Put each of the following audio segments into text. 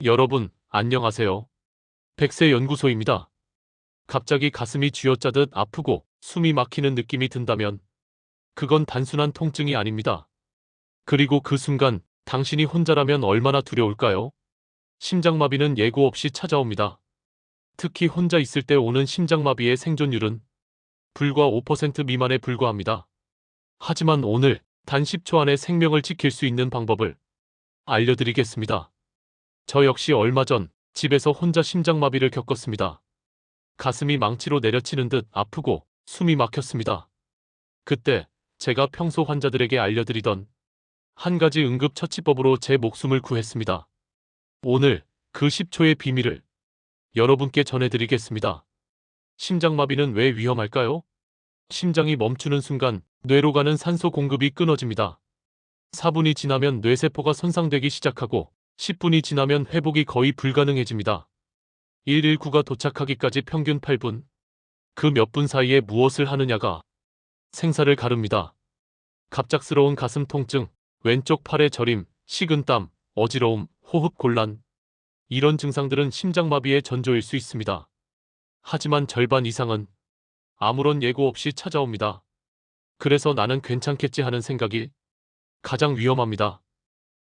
여러분, 안녕하세요. 백세 연구소입니다. 갑자기 가슴이 쥐어짜듯 아프고 숨이 막히는 느낌이 든다면 그건 단순한 통증이 아닙니다. 그리고 그 순간 당신이 혼자라면 얼마나 두려울까요? 심장마비는 예고 없이 찾아옵니다. 특히 혼자 있을 때 오는 심장마비의 생존율은 불과 5% 미만에 불과합니다. 하지만 오늘 단 10초 안에 생명을 지킬 수 있는 방법을 알려드리겠습니다. 저 역시 얼마 전 집에서 혼자 심장마비를 겪었습니다. 가슴이 망치로 내려치는 듯 아프고 숨이 막혔습니다. 그때 제가 평소 환자들에게 알려드리던 한 가지 응급처치법으로 제 목숨을 구했습니다. 오늘 그 10초의 비밀을 여러분께 전해드리겠습니다. 심장마비는 왜 위험할까요? 심장이 멈추는 순간 뇌로 가는 산소 공급이 끊어집니다. 4분이 지나면 뇌세포가 손상되기 시작하고 10분이 지나면 회복이 거의 불가능해집니다. 119가 도착하기까지 평균 8분. 그 몇 분 사이에 무엇을 하느냐가 생사를 가릅니다. 갑작스러운 가슴 통증, 왼쪽 팔의 저림, 식은땀, 어지러움, 호흡 곤란. 이런 증상들은 심장마비의 전조일 수 있습니다. 하지만 절반 이상은 아무런 예고 없이 찾아옵니다. 그래서 나는 괜찮겠지 하는 생각이 가장 위험합니다.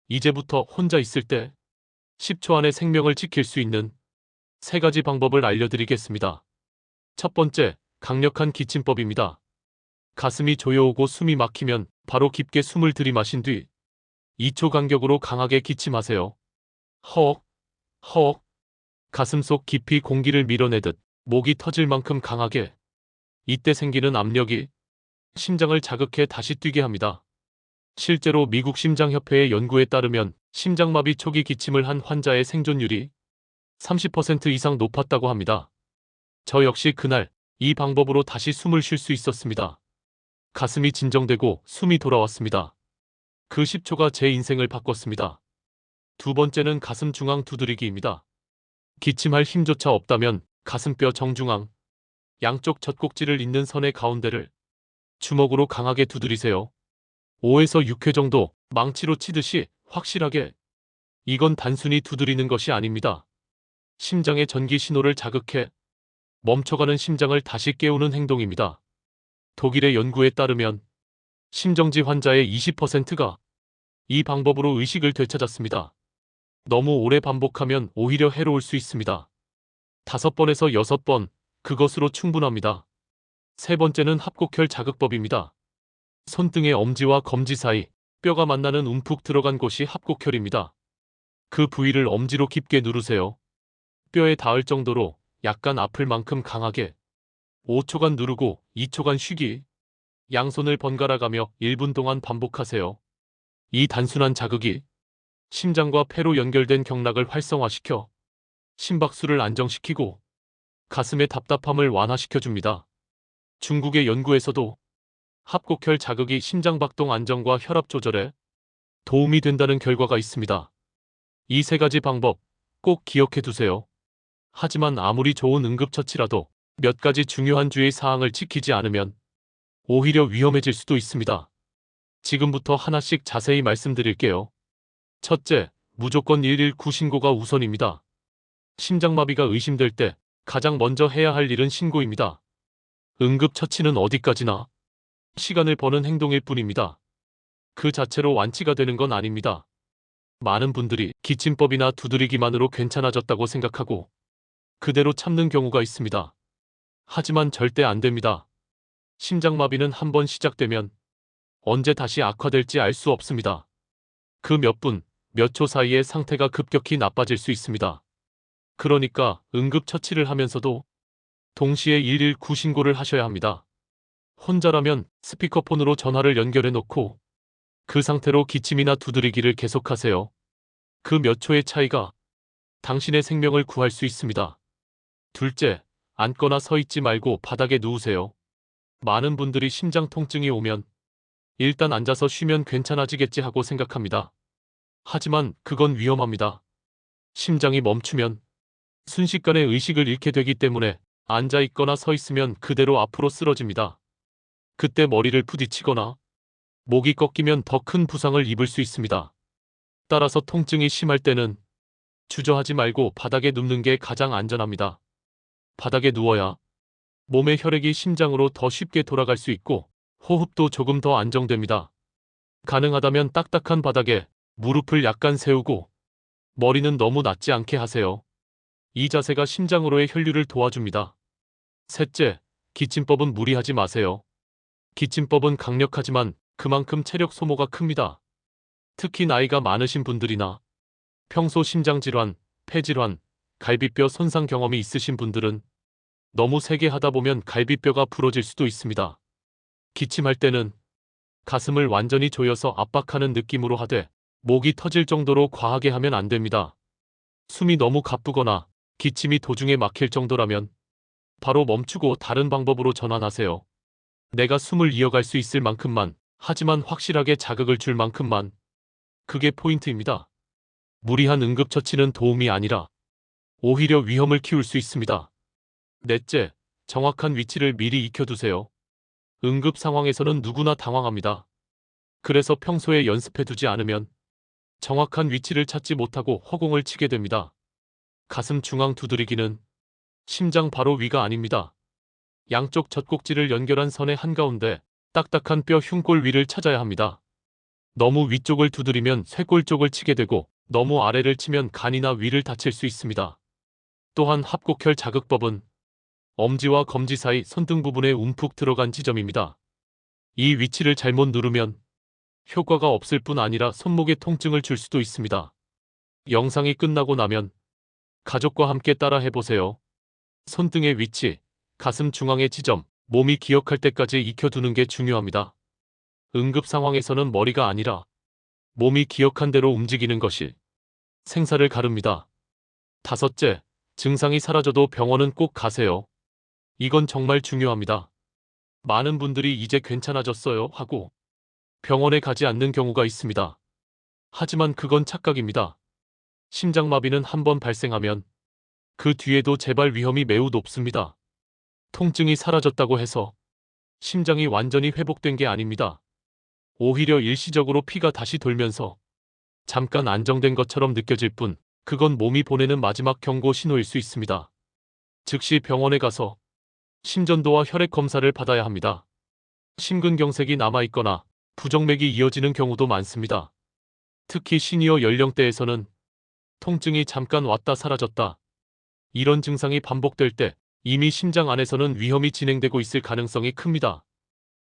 이제부터 혼자 있을 때 10초 안에 생명을 지킬 수 있는 3가지 방법을 알려드리겠습니다. 첫 번째, 강력한 기침법입니다. 가슴이 조여오고 숨이 막히면 바로 깊게 숨을 들이마신 뒤 2초 간격으로 강하게 기침하세요. 허억, 허억. 가슴속 깊이 공기를 밀어내듯 목이 터질 만큼 강하게. 이때 생기는 압력이 심장을 자극해 다시 뛰게 합니다. 실제로 미국 심장협회의 연구에 따르면 심장마비 초기 기침을 한 환자의 생존율이 30% 이상 높았다고 합니다. 저 역시 그날 이 방법으로 다시 숨을 쉴 수 있었습니다. 가슴이 진정되고 숨이 돌아왔습니다. 그 10초가 제 인생을 바꿨습니다. 두 번째는 가슴 중앙 두드리기입니다. 기침할 힘조차 없다면 가슴뼈 정중앙, 양쪽 젖꼭지를 잇는 선의 가운데를 주먹으로 강하게 두드리세요. 5에서 6회 정도 망치로 치듯이 확실하게. 이건 단순히 두드리는 것이 아닙니다. 심장의 전기 신호를 자극해 멈춰가는 심장을 다시 깨우는 행동입니다. 독일의 연구에 따르면 심정지 환자의 20%가 이 방법으로 의식을 되찾았습니다. 너무 오래 반복하면 오히려 해로울 수 있습니다. 5번에서 6번, 그것으로 충분합니다. 세 번째는 합곡혈 자극법입니다. 손등의 엄지와 검지 사이 뼈가 만나는 움푹 들어간 곳이 합곡혈입니다. 그 부위를 엄지로 깊게 누르세요. 뼈에 닿을 정도로 약간 아플 만큼 강하게. 5초간 누르고 2초간 쉬기. 양손을 번갈아 가며 1분 동안 반복하세요. 이 단순한 자극이 심장과 폐로 연결된 경락을 활성화시켜 심박수를 안정시키고 가슴의 답답함을 완화시켜줍니다. 중국의 연구에서도 합곡혈 자극이 심장박동 안정과 혈압 조절에 도움이 된다는 결과가 있습니다. 이 3가지 방법 꼭 기억해 두세요. 하지만 아무리 좋은 응급처치라도 몇 가지 중요한 주의 사항을 지키지 않으면 오히려 위험해질 수도 있습니다. 지금부터 하나씩 자세히 말씀드릴게요. 첫째, 무조건 119 신고가 우선입니다. 심장마비가 의심될 때 가장 먼저 해야 할 일은 신고입니다. 응급처치는 어디까지나 시간을 버는 행동일 뿐입니다. 그 자체로 완치가 되는 건 아닙니다. 많은 분들이 기침법이나 두드리기만으로 괜찮아졌다고 생각하고 그대로 참는 경우가 있습니다. 하지만 절대 안 됩니다. 심장마비는 한번 시작되면 언제 다시 악화될지 알 수 없습니다. 그 몇 분, 몇 초 사이에 상태가 급격히 나빠질 수 있습니다. 그러니까 응급처치를 하면서도 동시에 119 신고를 하셔야 합니다. 혼자라면 스피커폰으로 전화를 연결해 놓고 그 상태로 기침이나 두드리기를 계속하세요. 그 몇 초의 차이가 당신의 생명을 구할 수 있습니다. 둘째, 앉거나 서 있지 말고 바닥에 누우세요. 많은 분들이 심장 통증이 오면 일단 앉아서 쉬면 괜찮아지겠지 하고 생각합니다. 하지만 그건 위험합니다. 심장이 멈추면 순식간에 의식을 잃게 되기 때문에 앉아 있거나 서 있으면 그대로 앞으로 쓰러집니다. 그때 머리를 부딪히거나 목이 꺾이면 더 큰 부상을 입을 수 있습니다. 따라서 통증이 심할 때는 주저하지 말고 바닥에 눕는 게 가장 안전합니다. 바닥에 누워야 몸의 혈액이 심장으로 더 쉽게 돌아갈 수 있고 호흡도 조금 더 안정됩니다. 가능하다면 딱딱한 바닥에 무릎을 약간 세우고 머리는 너무 낮지 않게 하세요. 이 자세가 심장으로의 혈류를 도와줍니다. 셋째, 기침법은 무리하지 마세요. 기침법은 강력하지만 그만큼 체력 소모가 큽니다. 특히 나이가 많으신 분들이나 평소 심장질환, 폐질환, 갈비뼈 손상 경험이 있으신 분들은 너무 세게 하다 보면 갈비뼈가 부러질 수도 있습니다. 기침할 때는 가슴을 완전히 조여서 압박하는 느낌으로 하되 목이 터질 정도로 과하게 하면 안 됩니다. 숨이 너무 가쁘거나 기침이 도중에 막힐 정도라면 바로 멈추고 다른 방법으로 전환하세요. 내가 숨을 이어갈 수 있을 만큼만, 하지만 확실하게 자극을 줄 만큼만. 그게 포인트입니다. 무리한 응급처치는 도움이 아니라 오히려 위험을 키울 수 있습니다. 넷째, 정확한 위치를 미리 익혀두세요. 응급 상황에서는 누구나 당황합니다. 그래서 평소에 연습해두지 않으면 정확한 위치를 찾지 못하고 허공을 치게 됩니다. 가슴 중앙 두드리기는 심장 바로 위가 아닙니다. 양쪽 젖꼭지를 연결한 선의 한가운데 딱딱한 뼈 흉골 위를 찾아야 합니다. 너무 위쪽을 두드리면 쇄골 쪽을 치게 되고 너무 아래를 치면 간이나 위를 다칠 수 있습니다. 또한 합곡혈 자극법은 엄지와 검지 사이 손등 부분에 움푹 들어간 지점입니다. 이 위치를 잘못 누르면 효과가 없을 뿐 아니라 손목에 통증을 줄 수도 있습니다. 영상이 끝나고 나면 가족과 함께 따라 해보세요. 손등의 위치, 가슴 중앙의 지점, 몸이 기억할 때까지 익혀두는 게 중요합니다. 응급 상황에서는 머리가 아니라 몸이 기억한 대로 움직이는 것이 생사를 가릅니다. 다섯째, 증상이 사라져도 병원은 꼭 가세요. 이건 정말 중요합니다. 많은 분들이 이제 괜찮아졌어요 하고 병원에 가지 않는 경우가 있습니다. 하지만 그건 착각입니다. 심장마비는 한번 발생하면 그 뒤에도 재발 위험이 매우 높습니다. 통증이 사라졌다고 해서 심장이 완전히 회복된 게 아닙니다. 오히려 일시적으로 피가 다시 돌면서 잠깐 안정된 것처럼 느껴질 뿐 그건 몸이 보내는 마지막 경고 신호일 수 있습니다. 즉시 병원에 가서 심전도와 혈액 검사를 받아야 합니다. 심근경색이 남아있거나 부정맥이 이어지는 경우도 많습니다. 특히 시니어 연령대에서는 통증이 잠깐 왔다 사라졌다. 이런 증상이 반복될 때 이미 심장 안에서는 위험이 진행되고 있을 가능성이 큽니다.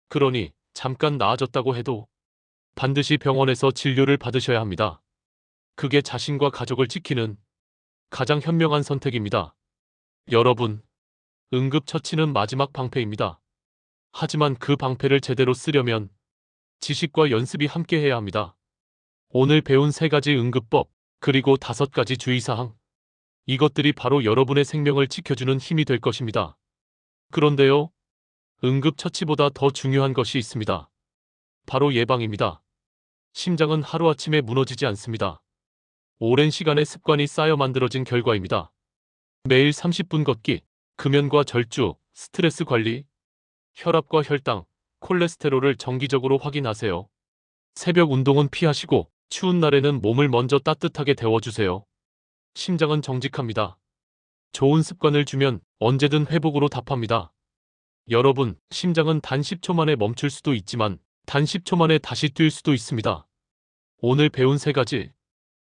그러니 잠깐 나아졌다고 해도 반드시 병원에서 진료를 받으셔야 합니다. 그게 자신과 가족을 지키는 가장 현명한 선택입니다. 여러분, 응급처치는 마지막 방패입니다. 하지만 그 방패를 제대로 쓰려면 지식과 연습이 함께해야 합니다. 오늘 배운 3가지 응급법, 그리고 5가지 주의사항. 이것들이 바로 여러분의 생명을 지켜주는 힘이 될 것입니다. 그런데요, 응급처치보다 더 중요한 것이 있습니다. 바로 예방입니다. 심장은 하루아침에 무너지지 않습니다. 오랜 시간의 습관이 쌓여 만들어진 결과입니다. 매일 30분 걷기, 금연과 절주, 스트레스 관리, 혈압과 혈당, 콜레스테롤을 정기적으로 확인하세요. 새벽 운동은 피하시고 추운 날에는 몸을 먼저 따뜻하게 데워주세요. 심장은 정직합니다. 좋은 습관을 주면 언제든 회복으로 답합니다. 여러분, 심장은 단 10초 만에 멈출 수도 있지만 단 10초 만에 다시 뛸 수도 있습니다. 오늘 배운 3가지,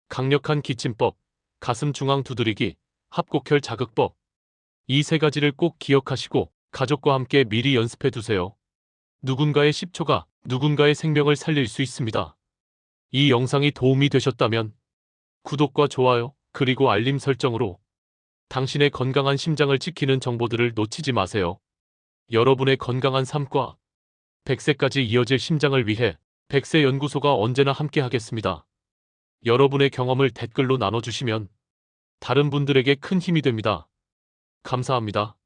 강력한 기침법, 가슴 중앙 두드리기, 합곡혈 자극법. 이 3가지를 꼭 기억하시고 가족과 함께 미리 연습해 두세요. 누군가의 10초가 누군가의 생명을 살릴 수 있습니다. 이 영상이 도움이 되셨다면 구독과 좋아요, 그리고 알림 설정으로 당신의 건강한 심장을 지키는 정보들을 놓치지 마세요. 여러분의 건강한 삶과 100세까지 이어질 심장을 위해 100세 연구소가 언제나 함께하겠습니다. 여러분의 경험을 댓글로 나눠주시면 다른 분들에게 큰 힘이 됩니다. 감사합니다.